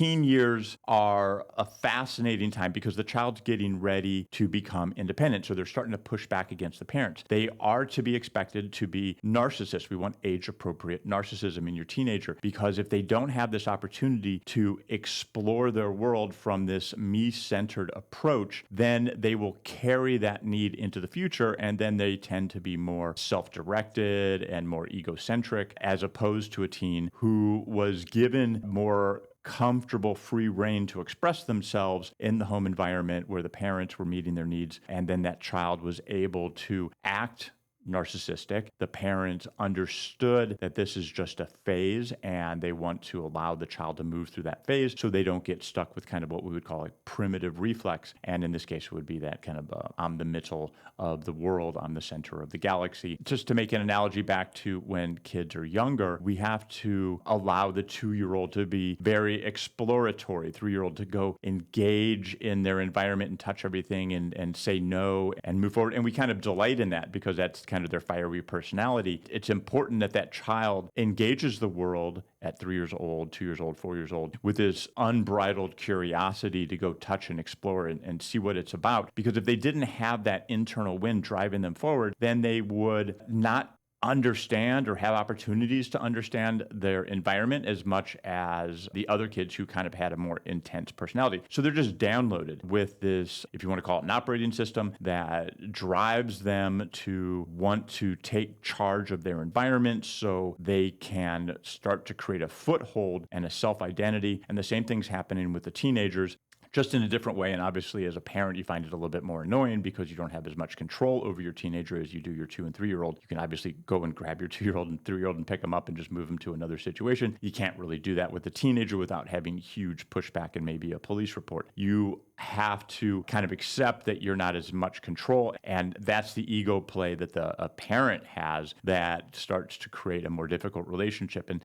teen years are a fascinating time because the child's getting ready to become independent. So they're starting to push back against the parents. They are to be expected to be narcissists. We want age-appropriate narcissism in your teenager because if they don't have this opportunity to explore their world from this me-centered approach, then they will carry that need into the future, and then they tend to be more self-directed and more egocentric, as opposed to a teen who was given more comfortable free reign to express themselves in the home environment where the parents were meeting their needs, and then that child was able to act narcissistic. The parents understood that this is just a phase and they want to allow the child to move through that phase so they don't get stuck with kind of what we would call a primitive reflex. And in this case, it would be that kind of I'm the middle of the world, I'm the center of the galaxy. Just to make an analogy back to when kids are younger, we have to allow the 2-year-old to be very exploratory, 3-year-old to go engage in their environment and touch everything and say no and move forward. And we kind of delight in that because that's kind of their fiery personality. It's important that that child engages the world at 3 years old, 2 years old, 4 years old with this unbridled curiosity to go touch and explore and see what it's about. Because if they didn't have that internal wind driving them forward, then they would not understand or have opportunities to understand their environment as much as the other kids who kind of had a more intense personality. So they're just downloaded with this, if you want to call it an operating system, that drives them to want to take charge of their environment so they can start to create a foothold and a self-identity. And the same thing's happening with the teenagers, just in a different way. And obviously, as a parent, you find it a little bit more annoying because you don't have as much control over your teenager as you do your 2 and 3-year-old. You can obviously go and grab your 2-year-old and 3-year-old and pick them up and just move them to another situation. You can't really do that with a teenager without having huge pushback and maybe a police report. You have to kind of accept that you're not as much control. And that's the ego play that a parent has that starts to create a more difficult relationship. And